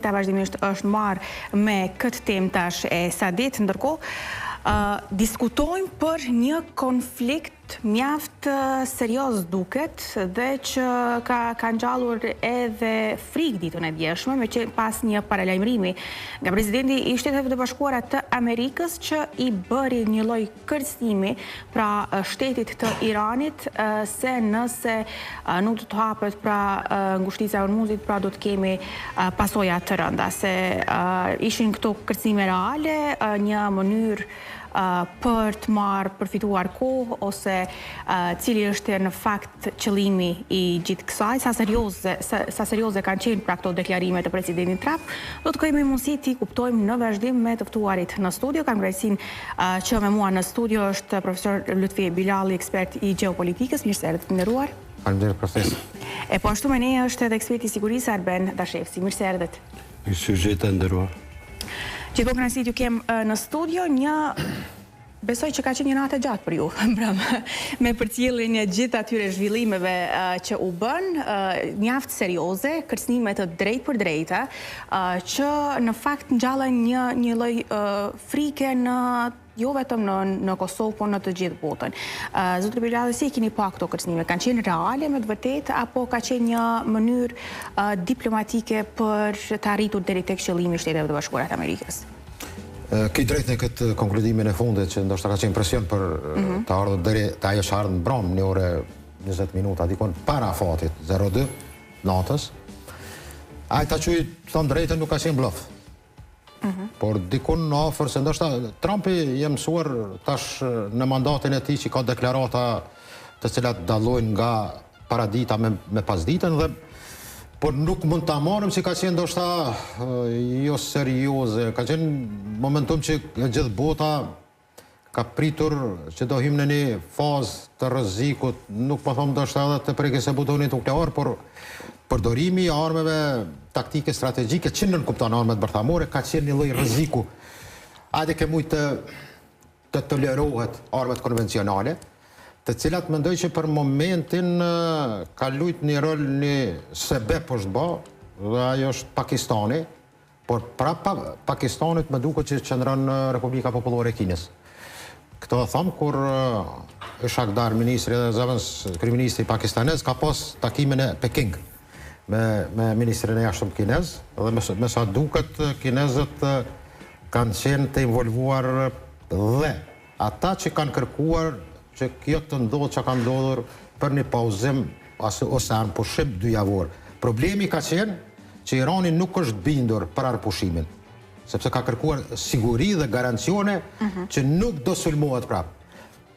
Ta vazhdimisht është marrë me këtë temë tash e Sadit, ndërkohë diskutojmë për një konflikt mjaft serioz duket dhe që ka ngjallur edhe frikë ditën e djeshme me që pas një paralajmërimi nga presidenti i Shteteve të Bashkuara të Amerikës që i bëri një lloj kërcënimi pra shtetit të Iranit se nëse nuk do të hapet pra ngushtica e Hormuzit, pra do të kemi pasoja të rënda, se ishin këto kërcënime reale, një mënyrë për të marrë përfituar kohë ose cili është në fakt qëllimi i gjithë kësaj, sa serioze kanë qenë pra këto deklarime të presidentit Trump, do të kemi mundësi t'i kuptojmë në vazhdim me të ftuarit në studio. Kam kënaqësinë që me mua në studio është profesor Lutfi Bilali, ekspert i gjeopolitikës. Mirë se erdhët, nderuar. Faleminderit profesor. E po ashtu me ne është edhe eksperti i sigurisë Arben Dashefsi. Mirë se erdhët. Mirë se jeta nderuar. Gjithë kënaqësi t'ju kem në studio, besoj që ka qenë një natë e gjatë për ju, me përcjelljen e gjithë atyre zhvillimeve që u bën, mjaft serioze, kërcënime të drejtë për drejta, që në fakt ngjallen një lloj frike jo vetëm në Kosovë, por në të gjithë botën. Zotri Bilali, si e keni pa këto kërcënime? Kanë qenë reale me të vërtetë apo ka qenë një mënyrë diplomatike për të arritur deri tek qëllimi i Shteteve të Bashkuara të Amerikës? Ki drejt në këtë konkludimin e fundit që ndoshta ka qenë presion për të ardhur deri te ajo që ardhën në Brom në orë 20 minuta dikon para fatit 02 natës. Ai ta quaj thon drejtën nuk ka qenë bluff. Por dikun në afër se ndoshta Trumpi je mësuar tash në mandatin e tij që ka deklarata të cilat dallojnë nga paradita me pasditën dhe por nuk mund ta marrim si ka qenë ndoshta jo serioze. Ka qenë momentum që gjithë bota ka pritur që do hym në një fazë të rrezikut, nuk po them ndoshta edhe të prekjes së butonit nuklear, por përdorimi i armeve taktike strategjike që nën kupton armat bërthamore ka qenë një lloj rreziku. Hajde ke mujt të tolerohet armat konvencionale, të cilat mendoj që për momentin ka luajtur një rol një sebeb është bë, dhe ajo është Pakistani, por prapa Pakistanit më duket që qëndron Republika Popullore e Kinës. Këto e tham kur Ishaq Dar, ministri dhe zamës kryeministri pakistanez, ka pas takimin e Peking me ministrin e jashtëm kinez, dhe me sa duket kinezët kanë qenë të involvuar dhe ata që kanë kërkuar që kjo të ndodhë që ka ndodhur për një pauzim ose arpushim 2 javor. Problemi ka qenë që Irani nuk është bindur për arpushimin, sepse ka kërkuar siguri dhe garancione që nuk do sulmohet prapë.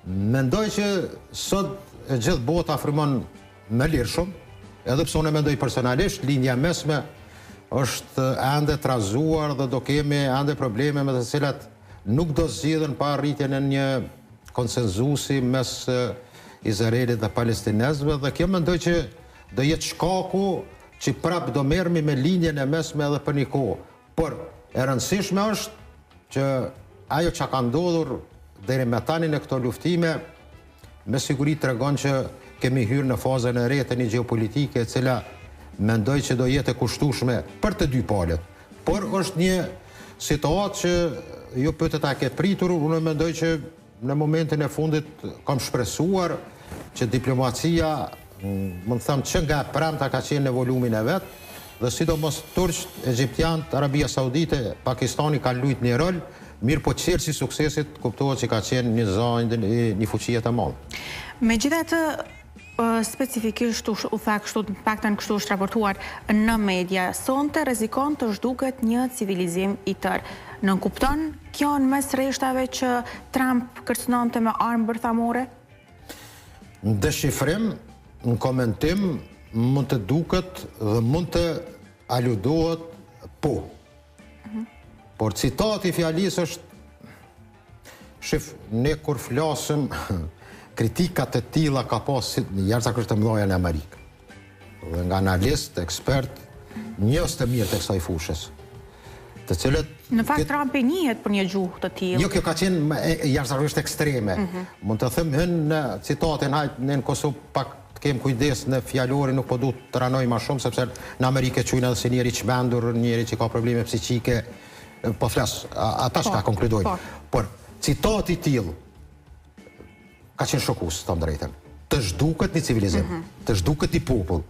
Mendoj që sot e gjithë bota frymon me lirë shumë, edhe pse unë mendoj personalisht linja mesme është ende trazuar dhe do kemi ende probleme me të cilat nuk do zgjidhen pa arritjen e një konsenzusi mes Izraelit dhe palestinezëve, dhe kjo mendoj që do jetë shkaku që prap do merremi me linjen e mesme edhe për një kohë. Por e rëndësishme është që ajo që ka ndodhur deri me tani në këto luftime me siguri tregon që kemi hyrë në fazën e re të një gjeopolitike e cila mendoj që do jetë e kushtueshme për të dy palët. Por është një situatë që jo pyetet a ke pritur, unë mendoj që në momentin e fundit kam shpresuar që diplomacia, më të them që nga e premta ka qenë në volumin e vet, dhe sidomos turqët, egjiptianët, Arabia Saudite, Pakistani kanë luajtur një rol, mirë po çelësi i suksesit kuptohet që ka qenë një zonjë një fuqi të madhe. Megjithatë, specifikisht u tha kështu, në paktën kështu është raportuar në media, sonte rrezikon të zhduket një civilizim i tërë. Nën kupton kjo në mes rreshtave që Trump kërcënonte me armë bërthamore? Në deshifrim, në komentim, mund të duket dhe mund të aludohet po. Por citati i fjalisë është ne kur flasim kritikat e tilla ka pas jashtëzakonisht të mëdha në Amerikë. Dhe nga analist, ekspert, njerëz të mirë të kësaj fushës. Të cilët në fakt Trumpi njihet për një gjuhë të tillë. Jo, kjo ka qenë jashtëzakonisht ekstreme. Mund të them në citatin hajt në Kosovë pak kem kujdes në fjalorin, nuk po du të ranoj ma shumë, sepse në Amerike qujnë edhe si njeri qmendur, njeri që ka probleme psiqike, po flas, ata që ka konkludojnë. Por, citati tillë ka qenë shokus, të më drejten. Të zhduket një civilizim, të zhduket një popull.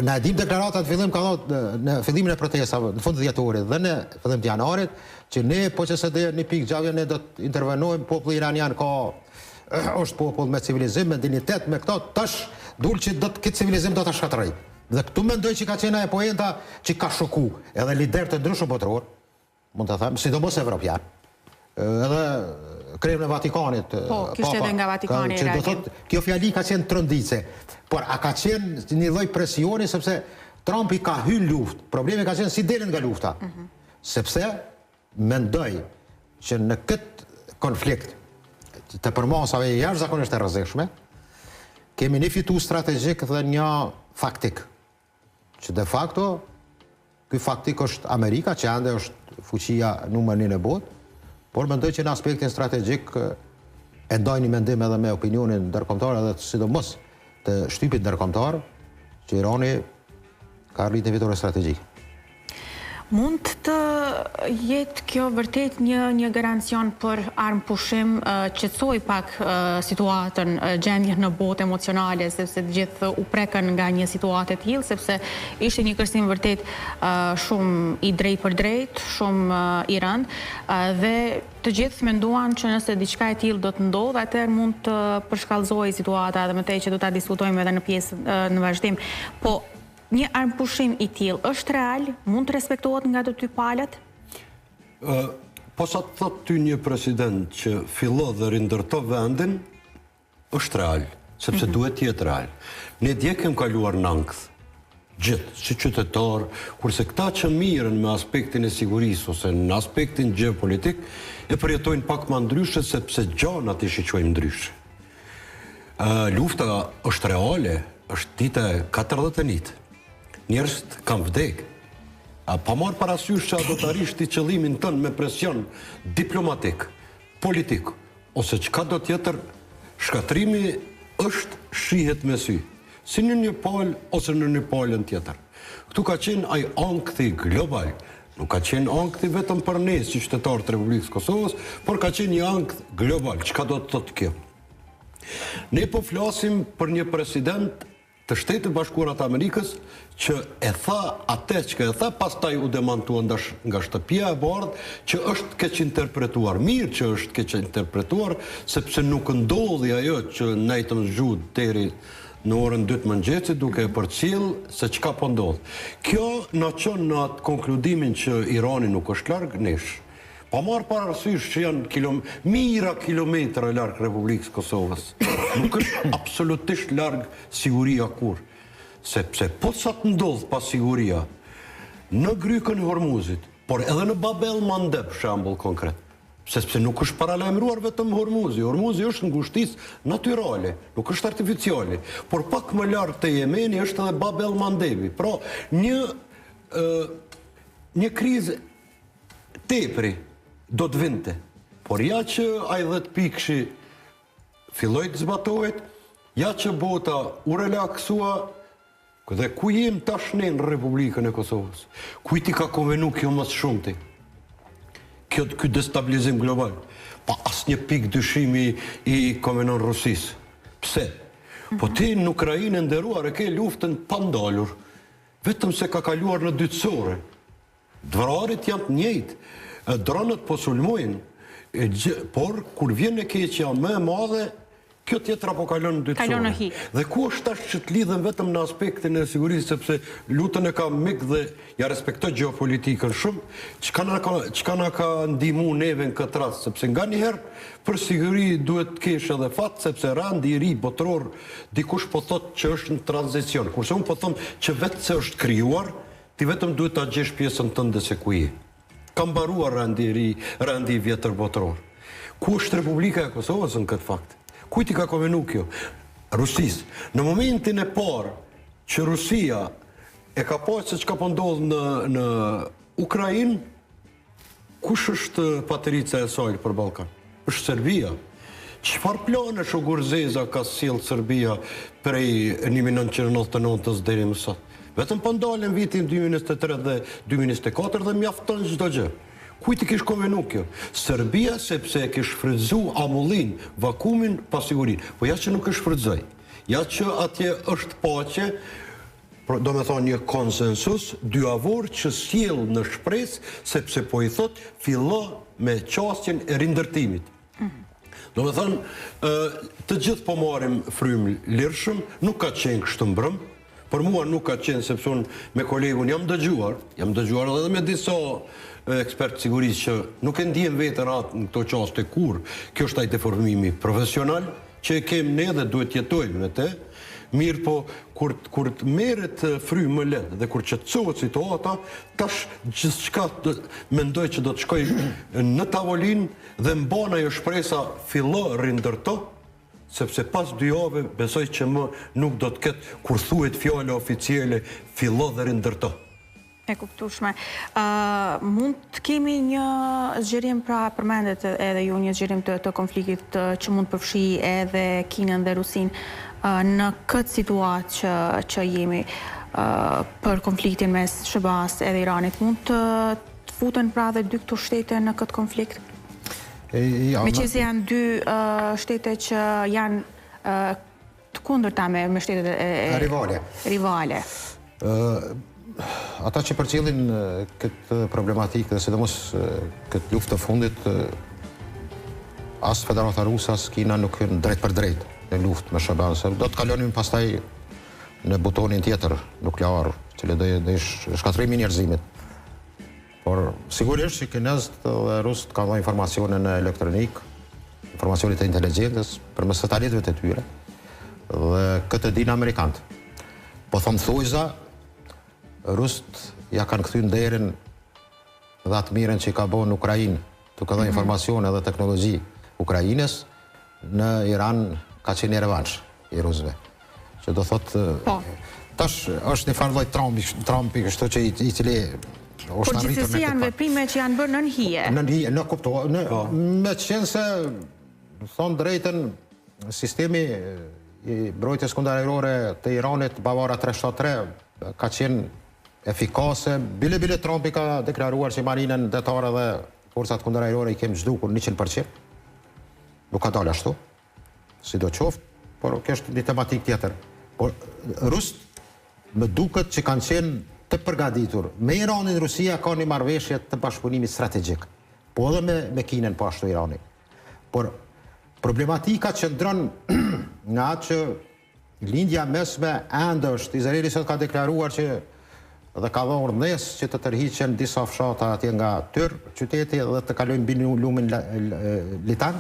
Në edhim deklaratat fillim ka dhënë në fillimin e protestave, në fund të dhjetorit dhe në fillim të janarit, që ne, po që se dhe një pikë gjavje, ne do të intervenojmë, populli iranian ka është popull me civilizim, me dignitet, me këto, tash dul që këtë civilizim do të shkatërrej. Dhe këtu mendoj që ka qenë e poenta që ka shoku edhe lider të ndryshëm botëror, mund të them, sidomos evropian, edhe kremën e Vatikanit. Po, kishte edhe nga Vatikani reagim. Kjo fjali ka qenë trëndice, por a ka qenë një lloj presioni, sepse Trumpi ka hyrë luftë. Problemi ka qenë si delen nga lufta. Sepse mendoj që në këtë konflikt të përmasave jashtëzakonisht e rrezikshme, kemi një fitu strategjik dhe një faktik. Që de facto, ky faktik është Amerika, që ende është fuqia numër 1 në botë, por mendoj që në aspektin strategjik e ndaj një mendim edhe me opinionin ndërkombëtar edhe sidomos të shtypit ndërkombëtar, që Irani ka arritur një fitore strategjike. Mund të jetë kjo vërtet një garancion për armë pushim, qetësoj pak situatën, gjendje në botë emocionale, sepse të gjithë u prekën nga një situatë e tillë, sepse ishte një kërcënim vërtet shumë i drejt për drejt, shumë i rënd, dhe të gjithë menduan që nëse diçka e tillë do të ndodhë, atëherë mund të përshkallëzojë situata, dhe më tej që do ta diskutojmë edhe në pjesë në vazhdim. Po një armë pushim i tillë është real, mund të respektohet nga të dy palët? Po sa të thot ty një president që fillo dhe rindërto vendin, është real, sepse duhet jetë real. Ne dje kem kaluar në ankth, gjithë, si qytetar, kurse këta që mirën me aspektin e sigurisë ose në aspektin gjeopolitik, e përjetojnë pak ma ndryshe, sepse gjanat i shiqojnë ndryshe. Lufta është reale, është dite 41. Njerëzit kanë vdek. Pa marë parasysh që do të arishti qëllimin tënë me presion diplomatik, politik, ose qka do tjetër, shkatrimi është shihet me sy, si në një palë ose në një palën tjetër. Këtu ka qenë aj ankthi global, nuk ka qenë ankthi vetëm për ne si qytetarë të Republikës Kosovës, por ka qenë një ankth global, qka do të thotë kjo. Ne po flasim për një president të Shtetit Bashkuar të Amerikës që e tha atë që e tha, pastaj u demantua nga shtëpia e bardhë që është keq interpretuar. Mirë që është keq interpretuar, sepse nuk ndodhi ajo që nejtëm zhut deri në orën 2 të mëngjesit duke e përcjell se çka po ndodh. Kjo na çon në atë konkludimin që Irani nuk është larg nesh. Pa marë parasysh që janë mira kilometra larg Republikës Kosovës. Nuk është absolutisht larg siguria kur. Sepse po sa të ndodh pas siguria në grykën e Hormuzit, por edhe në Bab el Mandeb, shembull konkret. Sepse nuk është paralajmëruar vetëm Hormuzi. Hormuzi është ngushtisë natyrale, nuk është artificiale. Por pak më larg te Jemeni është edhe Bab el Mandebi. Pra, një krizë tepri do të vinte. Por ja që ai 10 pikëshi filloi të zbatohet, ja që bota u relaksua, dhe ku jem tash ne në Republikën e Kosovës? Kujti ka konvenu kjo më së shumti? Ky destabilizim global. Pa asnjë pikë dyshimi i konvenon Rusisë. Pse? Po ti në Ukrainë e nderuar e ke luftën pa ndalur, vetëm se ka kaluar në dytësore. Dvararit janë të njëjtë. Dronët po sulmojnë, por kur vjen e keqja më e madhe, kjo tjetra po kalon në dytësore. Dhe ku është tash që të lidhen vetëm në aspektin e sigurisë, sepse lutën e ka mik dhe ja respektoj gjeopolitikën shumë, çka na ka ndihmu neve në këtë rast, sepse nga njëherë për siguri duhet të kesh edhe fat, sepse randi i ri botror dikush po thot që është në tranzicion, kurse unë po them që vetë se është krijuar, ti vetëm duhet ta gjesh pjesën tënde se ku je. Ka mbaruar randi i ri, randi i vjetër botror. Ku është Republika e Kosovës në këtë fakt? Kujti ka konvenu kjo? Rusisë. Në momentin e parë që Rusia e ka pasur se çka po ndodh në Ukrainë, kush është patërica e saj për Ballkan? Është Serbia. Çfarë plane Shugurëzeza ka sjellë Serbia prej 1999 deri më sot? Vetëm po ndalen vitin 2023 dhe 2024 dhe mjafton çdo gjë. Kujt i kish konvenu kjo? Serbia sepse e kish shfrytzu amullin, vakumin, pasigurinë. Po ja që nuk e shfrytëzoi. Ja që atje është paqe, do me thonë një konsensus, dyavor që sjell në shpresë, sepse po i thot fillo me qasjen e rindërtimit. Do me thonë, të gjithë po marim frymë lirshëm, nuk ka qenë kështu mbrëm, për mua nuk ka qenë, sepse unë me kolegun jam dëgjuar edhe me disa ekspertë sigurisë që nuk e ndihen vetën atë në këto qaste kur, kjo është ai deformimi profesional, që e kemë ne dhe duhet jetojmë me te, mirë po, kur të merret frymë më lehtë dhe kur qetësohet situata, tash gjithçka mendoj që do të shkoj në tavolinë dhe mbana ajo shpresa fillo rindërto, sepse pas 2 javë besoj që më nuk do të ketë kur thuhet fjala oficiale fillo dhe rindërto. E kuptueshme. Mund të kemi një zgjerim, pra përmendet edhe ju një zgjerim të konfliktit që mund përfshi edhe Kinën dhe Rusinë në këtë situatë që jemi për konfliktin mes SBA-s edhe Iranit. Mund të futen pra dhe 2 këto shtete në këtë konflikt? Me që se janë 2 shtete që janë të kundërta me shtetet rivale. Ata që përcjellin këtë problematikë dhe sidomos këtë luftë të fundit, as Federata Ruse, as Kina nuk hynë drejt për drejt në luftë me SBA-n, se do të kalonim pastaj në butonin tjetër nuklear, cili do shkatrimi njerëzimit. Por sigurisht që kinezët dhe rusët kanë dhënë informacionin elektronik, informacionit e inteligjencës përmes satelitëve të tyre, dhe këtë dinë amerikanët. Po thonë thujza, rusët ja kanë kthyr nderin dhe atë mirën që i ka bërë në Ukrainë, duke dhënë informacione dhe teknologji Ukrainës, në Iran ka qenë një revansh i rusëve. Që do thotë, tash është një farë lloj Trumpi, kështu që i cili por gjithsesi janë veprime që janë bërë nën hije. Nën hije, në kupto. Me qenë se, thonë drejtën, sistemi i mbrojtjes kundërajrore të Iranit, Bavara 373, ka qenë efikase. Bile Trumpi ka deklaruar që marinën detare dhe forcat kundërajrore i kemë zhdukur 100%. Nuk ka dalë ashtu, si do qoftë, por kjo është një tematik tjetër. Por rusët më duket që kanë qenë të përgatitur. Me Iranin, Rusia ka një marrëveshje të bashkëpunimit strategjik, po edhe me Kinën po ashtu Irani. Por problematika qëndron nga atë që lindja mesme ende është, Izraeli sot ka deklaruar që dhe ka dhënë urdhnes që të tërhiqen disa fshata atje nga qyteti dhe të kalojnë mbi lumin Litan,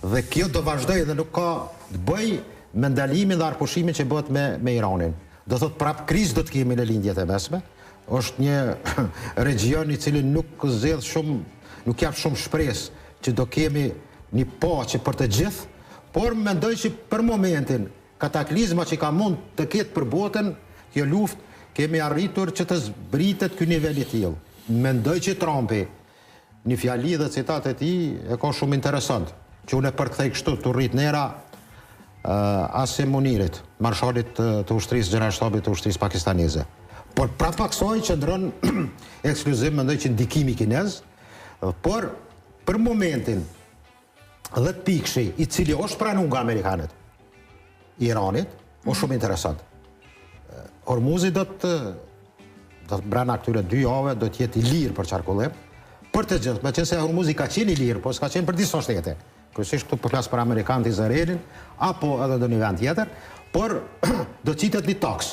dhe kjo do vazhdoj dhe nuk ka të bëj me ndalimin dhe arpushimin që bëhet me Iranin. Do thot prap krizë do të kemi në lindjet e mesme, është një region i cili nuk zgjedh shumë, nuk jap shumë shpresë që do kemi një paqe për të gjithë, por mendoj që për momentin kataklizma që ka mund të ketë për botën, kjo luftë kemi arritur që të zbritet ky nivel i tillë. Mendoj që Trumpi, një fjali dhe citat e tij e ka shumë interesant, që unë e përkthej kështu të rrit nera Asim Munirit, marshalit të ushtrisë gjeneralshtabit të ushtrisë pakistaneze. Por prapa kësaj qëndron ekskluziv mendoj që ndikimi kinez, por për momentin dhe të pikëshi i cili është pranuar nga amerikanët, Iranit, është shumë interesant. Hormuzi do të brenda këtyre 2 javëve do të jetë i lirë për qarkullim, për të gjithë, me qenë se Hormuzi ka qenë i lirë, po s'ka qenë për disa shtete. Kryesisht këtu po flas për amerikanët, Izraelin, apo edhe në një vend tjetër, por do qitet një taks,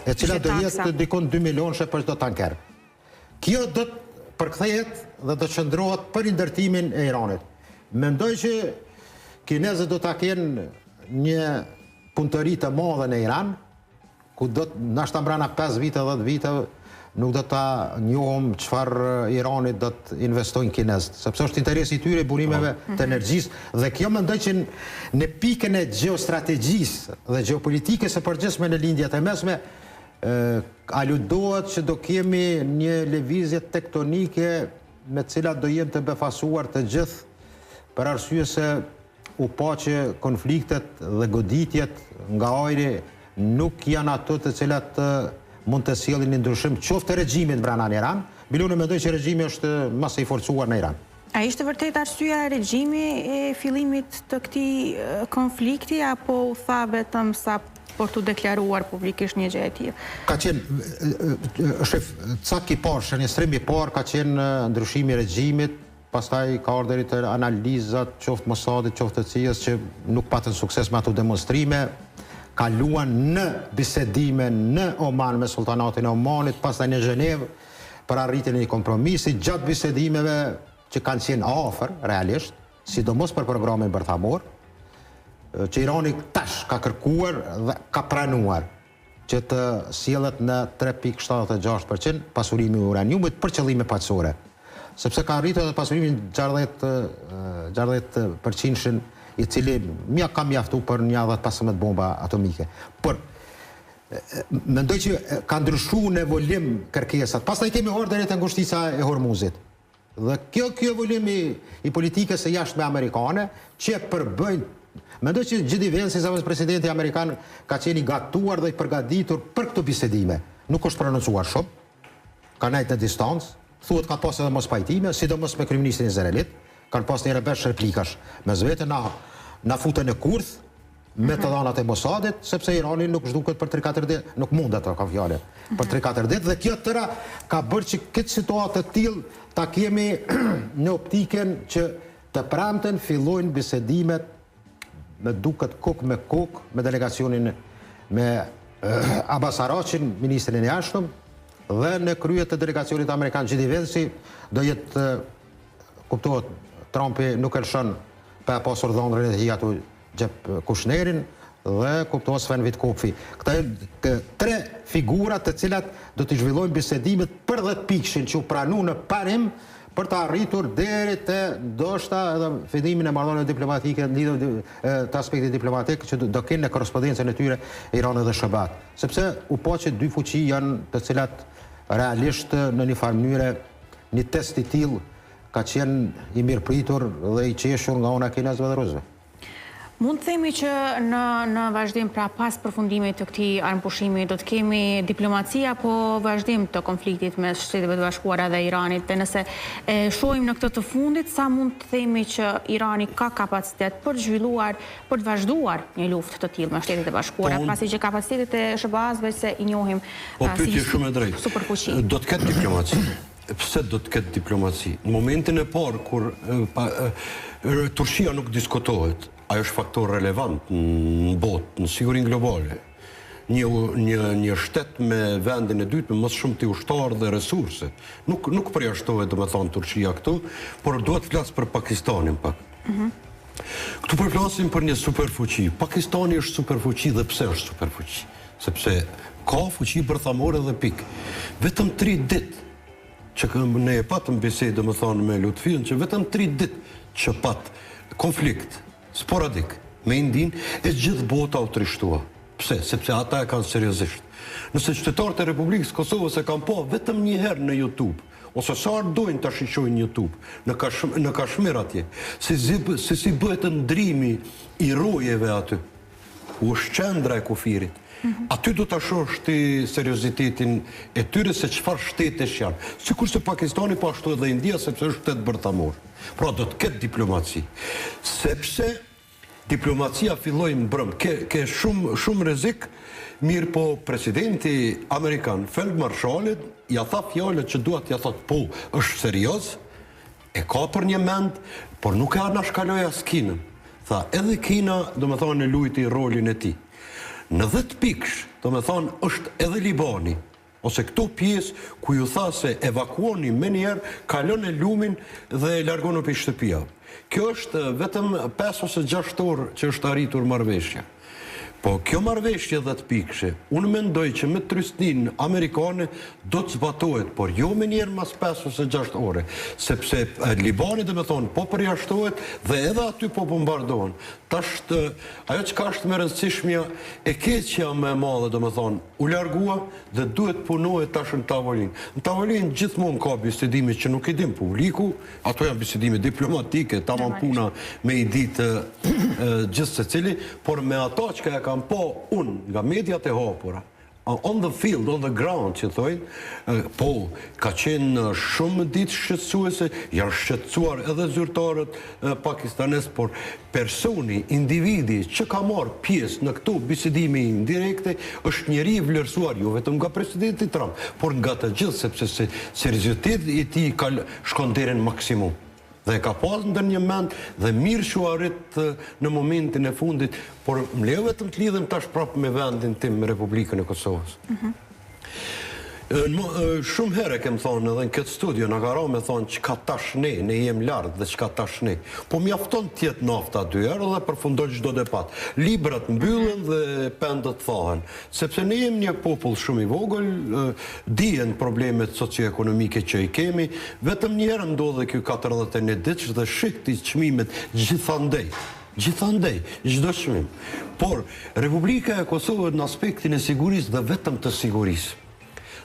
e cila do jetë dikon 2 milionë për çdo tanker. Kjo do të përkthehet dhe do qëndrohet për ndërtimin e Iranit. Mendoj që kinezët do ta kenë një punëtori të madhe në Iran, ku do të nashta brenda 5 vite, 10 vite, nuk do ta njohëm çfarë Iranit do të investojnë kinezët, sepse është interesi i tyre burimeve të energjisë dhe kjo mendoj që në pikën e gjeostrategjisë dhe gjeopolitikës së përgjithshme në lindjet e mesme aludohet që do kemi një lëvizje tektonike me cilat do jenë të befasuar të gjithë, për arsye se u pa që konfliktet dhe goditjet nga ajri nuk janë ato të cilat mund të sjellin një ndryshim qoftë regjimit brenda në Iran. Biluni mendoj që regjimi është mas i forcuar në Iran. A ishte vërtet arsyeja e regjimi e fillimit të këtij konflikti apo u tha vetëm sa por të deklaruar publikisht një gjë e tillë? Ka qenë cak i parë, shënjestrim i parë ka qenë ndryshimi i regjimit, pastaj ka ardhur deri te analizat qoftë Mossadit, qoftë të CIA-s që nuk patën sukses me ato demonstrime, kaluan në bisedime në Oman me sultanatin e Omanit, pastaj në Zhenevë për arritjen e një kompromisi gjatë bisedimeve që kanë qenë afër realisht, sidomos për programin bërthamor, që Irani tash ka kërkuar dhe ka pranuar që të sjellet në 3.76% pasurimi i uraniumit për qëllime paqësore. Sepse ka arritur edhe pasurimin 60% i cili ka mjaftu për një 15 bomba atomike. Por mendoj që ka ndryshuar në volim kërkesat. Pastaj kemi ardhur deri te ngushtica e Hormuzit. Dhe kjo volim i politikës së jashtme amerikane që përbëjnë. Mendoj që J.D. Vance, zakonisht presidenti amerikan, ka qenë i gatuar dhe i përgatitur për këto bisedime. Nuk është prononcuar shumë, ka nejtë në distancë, thuhet ka pas edhe mos pajtime, sidomos me kryeministrin izraelit, kanë pas një rebesh replikash. Me zvete na futën në kurth me të dhanat e Mossadit, sepse Irani nuk zhduket për 3-4 ditë, nuk mund ato ka fjalë, për 3-4 ditë, dhe kjo tëra ka bërë që këtë situatë të tillë ta kemi në optikën që të premten fillojnë bisedimet me duket kokë me kokë me delegacionin me Abbas Araqin, ministrin e jashtëm, dhe në krye të delegacionit amerikan J.D. Vance do jetë, kuptohet, Trumpi nuk e lëshon pa pasur dhënën e tij ato Jeb Kushnerin dhe kuptohet Sven Witkofi. Këta janë 3 figura të cilat do të zhvillojnë bisedimet për 10 pikshin që u pranu në parim për të arritur deri te ndoshta edhe fillimin e marrëdhënieve diplomatike lidhur të aspektit diplomatik që do kenë në korrespondencën e tyre Irani dhe SBA. Sepse u pa që 2 fuqi janë të cilat realisht në një farë mënyrë një test i tillë ka qenë i mirëpritur dhe i qeshur nga ana e kinezëve dhe rusëve. Mund të themi që në vazhdim, pra pas përfundimit të këtij armpushimi, do të kemi diplomaci apo vazhdim të konfliktit mes Shtetit Bashkuara dhe Iranit? Dhe nëse shohim në këtë të fundit, sa mund të themi që Irani ka kapacitet për të zhvilluar, për të vazhduar një luftë të tillë me Shtetit e Bashkuara, pasi që kapacitetet e SBA-s se i njohim si superfuqi. Do të ketë diplomaci. Pse do të ketë diplomaci? Në momentin e parë kur Turqia nuk diskutohet, ajo është faktor relevant në botë, në sigurinë globale. Një shtet me vendin e dytë me më shumë të ushtarë dhe resurse. Nuk përjashtohet domethënë Turqia këtu, por duhet të flas për Pakistanin pak. Këtu përflasim për një superfuqi. Pakistani është superfuqi dhe pse është superfuqi? Sepse ka fuqi bërthamore dhe pikë. Vetëm 3 ditë që ne e patëm bisedë domethënë me Lutfiun, që vetëm 3 ditë që pat konflikt sporadik me Indin, e gjithë bota u trishtua. Pse? Sepse ata e kanë seriozisht. Nëse qytetarët e Republikës Kosovës e kanë pa vetëm një herë në YouTube, ose sa dojnë të shiqojnë YouTube, në Kashmir atje, si bëhet ndrimi i rojeve aty, u është qendra e kufirit. Aty do të shohësh ti seriozitetin e tyre se çfarë shtetesh janë. Sikurse Pakistani, po ashtu edhe India, sepse është shtet bërthamor. Pra do të ketë diplomaci. Sepse diplomacia filloi në brëm. Ke shumë rrezik, mirë po presidenti amerikan, feldmarshalit, ja tha fjalët që duhet t'ja thotë, po, është serioz, e ka për një mend, por nuk e anashkaloi as Kinën. Tha, edhe Kina, domethënë, luajti rolin e tij. Në 10 pikësh, domethënë, është edhe Libani, ose këto pjesë ku ju tha se evakuoni me njerë, kalon e lumin dhe e largon për shtëpia. Kjo është vetëm 5 ose 6 orë që është arritur marrëveshja. Po kjo marrëveshje 10 pikëshe, unë mendoj që me trysnin amerikane do të zbatohet, por jo me njerë mas 5 ose 6 ore, sepse Libani dhe me thonë po përjashtohet dhe edhe aty po bombardohen. Tasht, ajo që ka është me rëndësishmja e keqja me madhe dhe me thonë, u largua dhe duhet punohet tash në tavolin. Në tavolin gjithmonë ka bisedime që nuk i dim publiku, ato janë bisedime diplomatike, tamam puna me i ditë gjithë se cili, por me ato që ka kam po unë nga mediat e hapura, on the field, on the ground, që thojnë, po, ka qenë shumë ditë shqetësuese, janë shqetësuar edhe zyrtarët pakistanes, por personi, individi që ka marrë pjesë në këto bisedime indirekte, është njeri vlerësuar, jo vetëm nga presidenti Trump, por nga të gjithë, sepse serioziteti i tij ka shkon deri në maksimum. Dhe ka pas ndër një mend dhe mirë që arrit në momentin e fundit, por më lejo vetëm të lidhem tash prapë me vendin tim, me Republikën e Kosovës. Shumë herë kem thonë edhe në këtë studio, në gara me thonë që ka tash ne jem lartë dhe që ka tash ne. Po mjafton tjetë nafta 2 herë dhe përfundoj çdo debat. Librat mbyllen dhe pendët thahen. Sepse ne jem një popull shumë i vogël, dihen problemet socioekonomike që i kemi, vetëm një herë ndodhe kjo 41 ditë dhe shikti çmimet gjithandej. Gjithandej, çdo çmim. Por Republika e Kosovës në aspektin e sigurisë dhe vetëm të sigurisë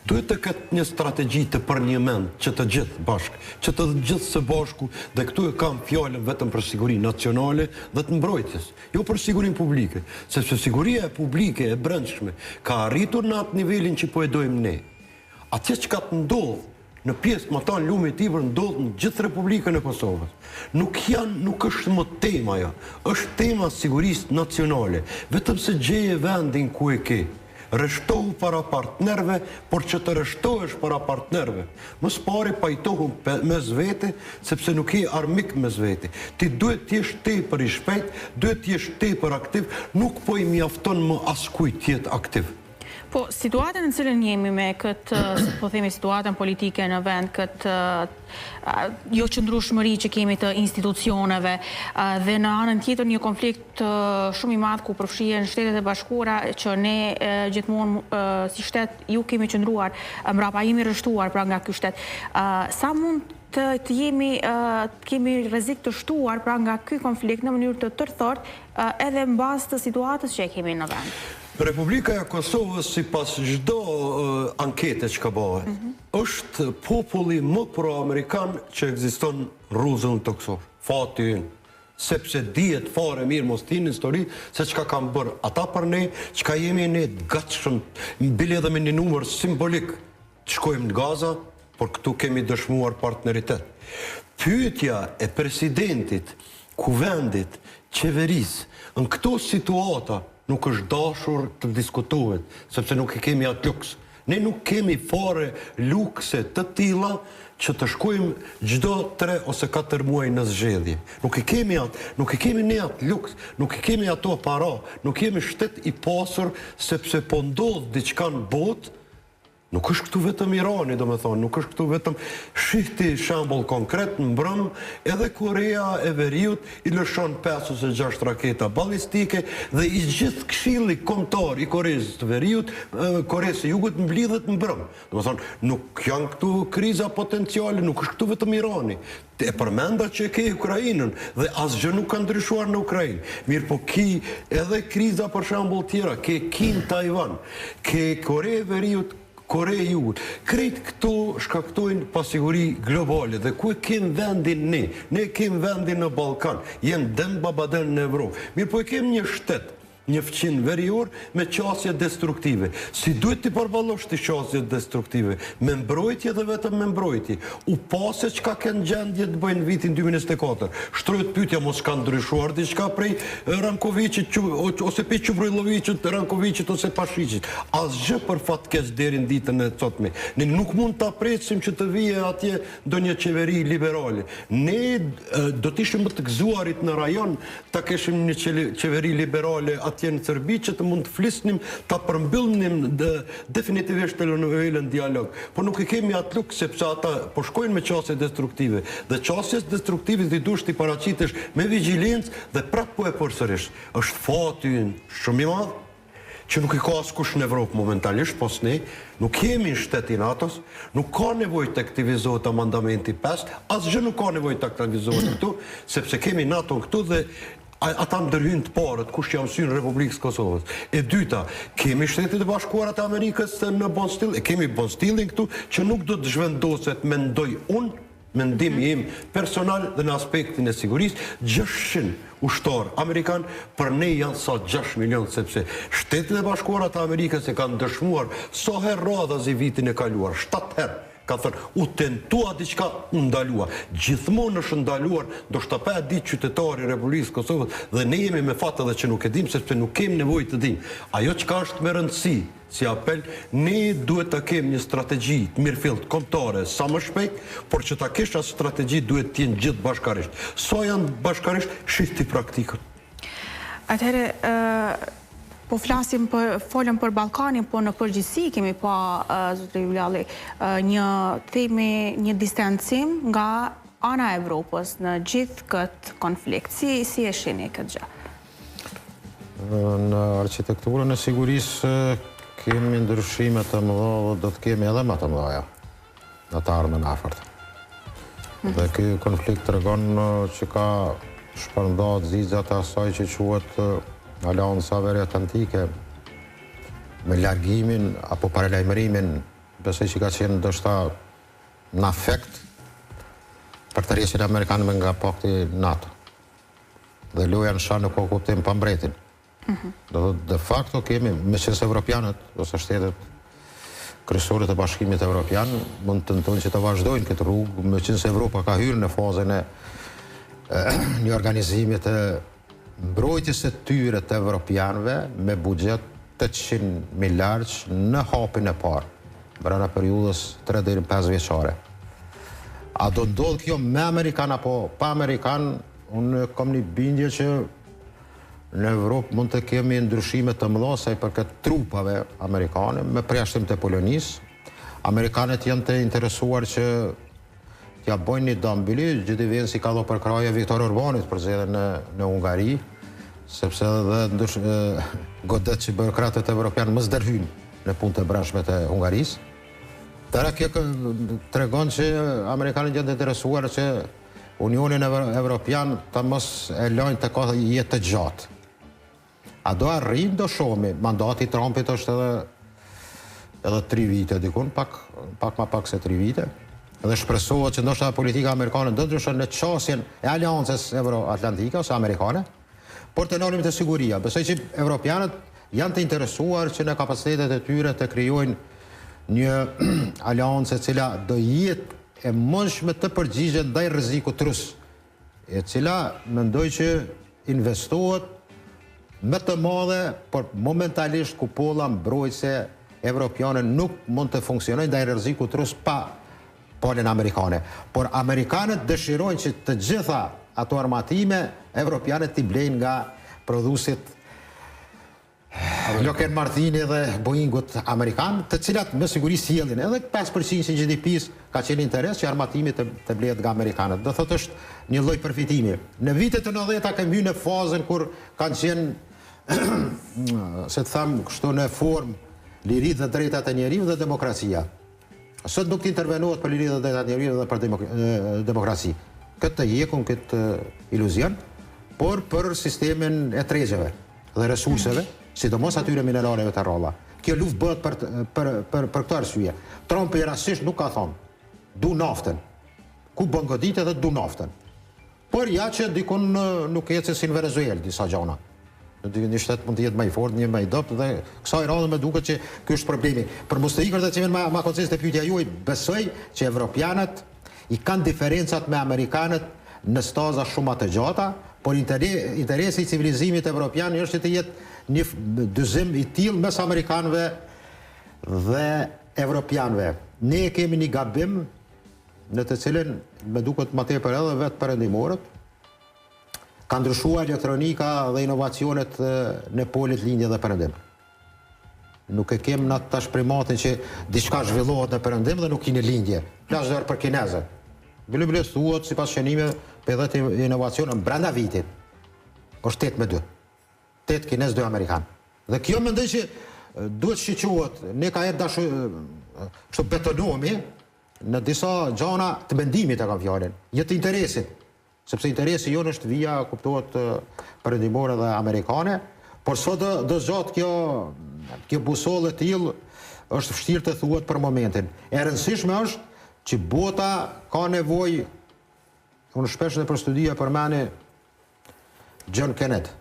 duhet të ketë një strategji të për një mend, që të gjithë bashkë, që të gjithë së bashku, dhe këtu e kam fjallën vetëm për sigurinë nacionale dhe të mbrojtjes, jo për sigurinë publike, sepse siguria e publike e brendshme ka arritur në atë nivelin që po e dojmë ne. Atje që ka të ndodhë në pjesë më tanë lume i tibër ndodhë në gjithë Republikën e Kosovës. Nuk është më tema ja, është tema sigurisë nacionale, vetëm se gjeje vendin ku e ke. Rështohu para partnerve, por që të rështohesh para partnerve. Mos pari pajtohu me zvete, sepse nuk je armik me zvete. Ti duhet t'jesh tepër i shpejt, duhet t'jesh tepër aktiv, nuk po i mjafton më askujt tjetë aktiv. Po, situatën në cilën jemi me këtë, po themi, situatën politike në vend, këtë jo qëndrueshmëri që kemi të institucioneve dhe në anën tjetër një konflikt shumë i madh ku përfshihen Shtetet e Bashkuara që ne gjithmonë si shtet ju kemi qëndruar mbrapa, jemi rreshtuar pra nga ky shtet. Sa mund të kemi rrezik të shtuar pra nga ky konflikt në mënyrë të tërthort edhe mbas të situatës që e kemi në vend? Republika e Kosovës, si pas çdo ankete që ka bëhet, është populli më pro-amerikan që ekziston rruzën të Kosovë. Fati ynë. Sepse dihet fare mirë mos tin histori se çka kanë bërë ata për ne, çka jemi ne gatshëm, bile edhe me një numër simbolik të shkojmë në Gaza, por këtu kemi dëshmuar partneritet. Pyetja e presidentit, kuvendit, qeverisë, në këto situata nuk është dashur të diskutohet, sepse nuk e kemi atë luks. Ne nuk kemi fare lukse të tilla që të shkojmë çdo 3 ose 4 muaj në zgjedhje. Nuk e kemi ne atë luks, nuk e kemi ato para, nuk kemi shtet i pasur sepse po ndodh diçka në botë. Nuk është këtu vetëm Irani, do me thonë, nuk është këtu vetëm shihti shembull konkret në mbrëm, edhe Korea e Veriut i lëshon 5 ose 6 raketa ballistike dhe i gjithë këshilli kombëtar i Koreas të Veriut, Koreas së Jugut mblidhet në mbrëm. Do me thonë, nuk janë këtu kriza potenciale, nuk është këtu vetëm Irani. E përmenda që ke Ukrainën dhe asgjë nuk ka ndryshuar në Ukrainë. Mirë po ki edhe kriza për shembull tjera, ke Kin Taiwan, ke Kore e Veriut, Kore e Jugut. Krejt këto shkaktojnë pasiguri globale dhe ku e kem vendin ne? Ne kem vendin në Ballkan, jenë den babaden në Evropë. Mirë po e kem një shtet, një fqin verior me qasje destruktive. Si duhet t'i përballosh t'i qasje destruktive? Me mbrojtje dhe vetëm me mbrojtje. U pase që ka kënë gjendje të bëjnë vitin 2024. Shtrojët pyetja mos ka ndryshuar diçka prej Rankovicit ose pe Qubrojllovicit, Rankovicit ose Pashiqit. Asgjë për fat keq deri në ditën e sotme. Ne nuk mund ta presim që të vijë atje ndonjë qeveri liberale. Ne do të ishim më të gëzuarit në rajon ta kishim një qeveri liberale atje në Serbi që të mund të flisnim, ta përmbyllnim definitivisht të në dialog. Po nuk e kemi atë luk sepse ata po shkojnë me qasje destruktive. Dhe qasjes destruktive ti dush t'i paraqitesh me vigjilencë dhe prap po e përsërish. Është fati ynë shumë i madh, që nuk i ka askush në Evropë momentalisht, pos ne nuk kemi shtet i NATO-s, nuk ka nevojë të aktivizohet amandamenti 5, asgjë nuk ka nevojë të aktivizohet këtu, sepse kemi NATO këtu dhe ata ndërhyjnë të parët, kush që mësyn Republikës Kosovës. E dyta, kemi Shtetet e Bashkuara të Amerikës në bon stil, e kemi bon stilin këtu, që nuk do të zhvendoset, mendoj unë, mendimi im personal dhe në aspektin e sigurisë, 600 ushtar Amerikan, për ne janë sa 6 milion, sepse Shtetet e Bashkuara të Amerikës e kanë dëshmuar sa herë radhas i vitin e kaluar, 7 herë. Ka thënë, u tentua diçka, u ndalua. Gjithmonë është ndaluar, do shta pa e ditë qytetari i Republikës Kosovës, dhe ne jemi me fatë edhe që nuk e dim, sepse nuk kemi nevojë të dim. Ajo çka është me rëndësi, si apel, ne duhet të kemi një strategji të mirëfillt kombëtare sa më shpejt, por që ta kesh atë strategji duhet të jenë gjithë bashkarisht. Sa janë bashkarisht, shihti praktikën. Atëherë, po folëm për Ballkanin, po në përgjithësi kemi pa, zotëri Vlalli, një distancim nga ana e Evropës në gjithë këtë konflikt. Si e shihni këtë gjë? Në arkitekturën e sigurisë kemi ndryshime të mëdha dhe do të kemi edhe më të mëdha në të ardhmen afërt. Dhe ky konflikt tregon që ka shpërndarë zgjidhjet e asaj që quhet Alianca Veriatlantike, me largimin apo paralajmërimin, besoj që ka qenë ndoshta në afekt për të rrisjen amerikanëve nga pakti NATO. Dhe loja në shanë ka kuptim pa mbretin. De facto kemi, me qëse evropianët, ose shtetet kryesore të Bashkimit Evropian, mund të tentojnë që të vazhdojnë këtë rrugë, me qëse Evropa ka hyrë në fazën e një organizimit të mbrojtjes së tyre të evropianëve me buxhet 800 miliardë në hapin e parë, brenda periudhës 3 deri në 5 vjeçare. A do ndodh kjo me Amerikan apo pa Amerikan? Unë kam një bindje që në Evropë mund të kemi ndryshime të mëdha sa i përket trupave amerikane, me përjashtim të Polonisë. Amerikanët janë të interesuar që t'ja bojnë një dambili, gjithë i vjen si ka do përkraje Viktor Orbanit për zgjedhjen në Hungari, sepse edhe godet që byrokratët evropianë mos ndërhyjnë në punë të brendshme të Hungarisë. Tëra kjo tregon që amerikanët janë të interesuar që Unionin Evropian të mos e lajnë të ka jetë të gjatë. A do arrijnë, do shohim. Mandati i Trumpit është edhe 3 vite dikun, pak më pak se 3 vite. Dhe shpresohet që ndoshta politika amerikane do të ndryshon në çështjen e Aleancës Euro-Atlantike ose amerikane, por të ndalim të siguria. Besoj që evropianët janë të interesuar që në kapacitetet e tyre të krijojnë një aleancë e cila do jetë e mundshme të përgjigjet ndaj rrezikut rus, e cila mendoj që investohet më të madhe, por momentalisht kupolla mbrojtëse evropiane nuk mund të funksionojnë ndaj rrezikut rus pa polën amerikane. Por amerikanët dëshirojnë që të gjitha ato armatime evropiane t'i blejnë nga prodhuesit Lockheed Martin dhe Boeingut amerikan, të cilat me siguri sjellin edhe 5% i GDP-s ka qenë interes që armatimi të blehet nga amerikanët. Do thotë është një lloj përfitimi. Në vitet e 90-ta kemi hyrë në fazën kur kanë qenë se të them kështu në formë liritë dhe drejtat e njeriu dhe demokracia. Sot nuk të intervenohet për liritë dhe drejtat e njeriu dhe për demokraci. Këtë jekun, këtë iluzion, por për sistemin e tregjeve dhe resurseve, sidomos atyre mineraleve të rralla. Kjo luftë bëhet për këtë arsye. Trumpi rastisht nuk ka thonë, du naftën. Ku bën goditje dhe du naftën. Por ja që dikun nuk ecë si në Venezuelë disa gjana. Një shtet mund të jetë më i fortë, një më i dobët dhe kësaj radhe më duket që ky është problemi. Për mos të ikër të cimin ma koncist e pyetja juaj, besoj që evropianët i kanë diferencat me amerikanët në staza shumë të gjata, por interesi i civilizimit evropian është që të jetë një dyzim i tillë mes amerikanëve dhe evropianëve. Ne kemi një gabim në të cilin me duket më tepër edhe vetë perëndimorët ka ndryshuar elektronika dhe inovacionet në polit lindje dhe perëndim. Nuk e kem në tash primatin që diçka zhvillohet në perëndim dhe nuk keni lindje. Flas dorë për kinezët. Bëlybëles thuhet sipas shënimeve për 10 inovacione brenda vitit. Është 8-2. 8 kinez, 2 amerikan. Dhe kjo mendoj që duhet shiqohet, ne ka herë kështu betonohemi në disa gjana të mendimit e kam fjalën, jo të interesit. Sepse interesi jonë është vija, kuptohet, perëndimore dhe amerikane, por sot do zgjat kjo busollë e tillë është vështirë të thuhet për momentin. E rëndësishme është që bota ka nevojë, unë shpesh në për studia përmeni John Kenneth.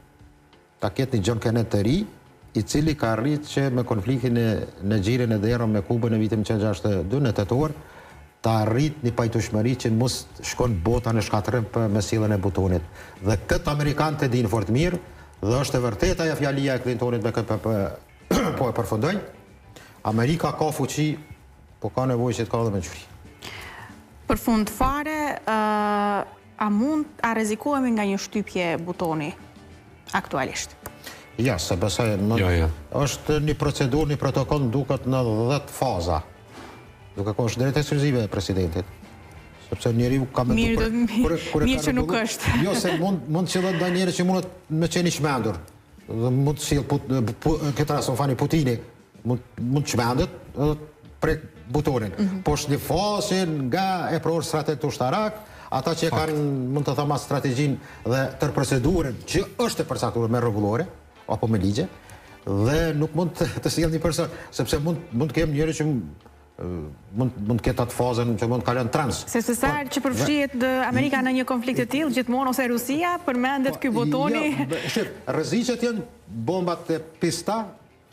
Ta ketë një John Kenneth të ri, i cili ka rritë që me konfliktin në xhirin e derën me Kubën në vitin 1962 në tetor, ta rritë një pajtueshmëri që mos shkon bota në shkatërrim me sjelljen e butonit. Dhe këtë amerikanët e dinë fort mirë, dhe është e vërtetë ajo fjalia e Clintonit me KPP, po e përfundoj. Amerika ka fuqi, po ka nevojë që të ka edhe mençuri. Për fund fare, a rrezikohemi nga një shtypje butoni aktualisht? Ja, se besoj, është një procedurë, një protokoll duket në 10 faza. Duke ko është drejt ekskluzive e presidentit. Sepse njeriu ka mendu mirë që nuk është. Jo, se mund të qëllet ndaj njerëz që mund me qenë i çmendur. Dhe mund të sjell këtë rast fani Putini, mund të çmendet edhe prek butonin. Po është një fazë nga e provuar strategjik ushtarak, ata që kanë mund të thama strategjinë dhe tër procedurën që është e përcaktuar me rregullore apo me ligje, dhe nuk mund të sjell një person, sepse mund të kem njerëz që mund të ketë atë fazën që mund të kalon trans. Se sa herë që përfshihet Amerika në një konflikt të tillë, gjithmonë ose Rusia përmendet ky butoni. Rreziqet janë bombat e pista,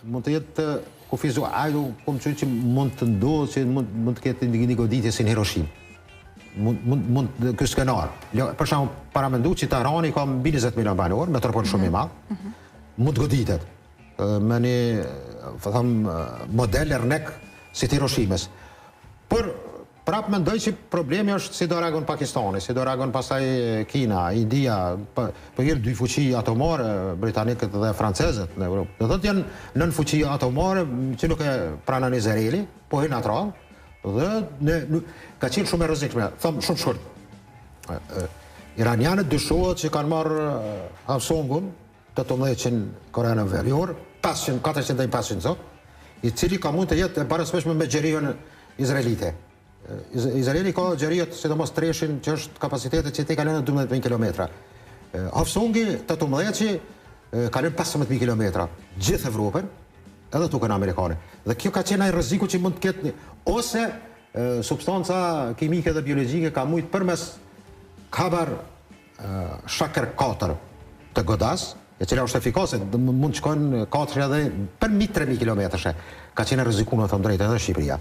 mund të jetë kufizuar. Ajdu kom që mund të ndodhë që mund të ketë një goditje si në Hiroshima. Mund ky skenar. Për shembull, para mendu që Tehrani ka mbi 20 milion banor, metropol shumë i madh. Mund të goditet me një model ernek si të Hiroshimës. Por prap mendoj që problemi është si do reagon Pakistani, si do reagon pastaj Kina, India, po janë dy fuqi atomare, britanikët dhe francezët në Europë. Do thotë janë nën fuqi atomare që nuk e pranon Izraeli, po janë natyral dhe ka qenë shumë e rrezikshme. Them shumë shkurt. Iranianët dyshohet që kanë marrë Samsungun 1800 Koreanë Verior, 400 zot, i cili ka mund të jetë e baraspeshme me xherion izraelite. Izraeli ka xheriot, sidomos treshin, që është kapacitetet që te kalon 12.000 kilometra. Samsungi 18 kalon 15.000 kilometra, gjithë Evropën, edhe tukën amerikane. Dhe kjo ka qenë ai rreziku që mund të ketë ose substanca kimike dhe biologjike ka mujt përmes Kabar Shaker 4 të godas, e cila është efikase, mund të shkojnë 4 edhe për mbi 3.000 kilometrëshe. Ka qenë rrezikuar, thon drejt, edhe Shqipëria.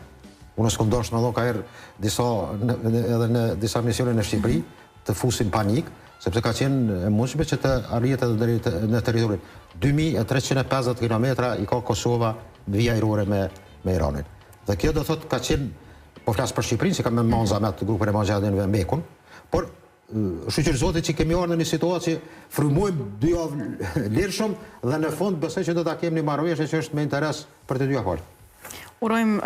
Unë s'kam dashur më ka herë edhe në disa misione në Shqipëri të fusin panik, sepse ka qenë e mundshme që të arrihet edhe deri në territorin. 2350 kilometra i ka Kosova vija ajrore me Iranin. Dhe kjo do thotë ka qenë, po flas për Shqipërinë, që ka me Manza me atë grupin e Manxhadinëve Mekun, por shqyqër zotit që kemi orë në një situatë që frymojmë dy javë lirshëm dhe në fund besoj që do ta kemi një marrëveshje që është me interes për të dyja palë. Urojmë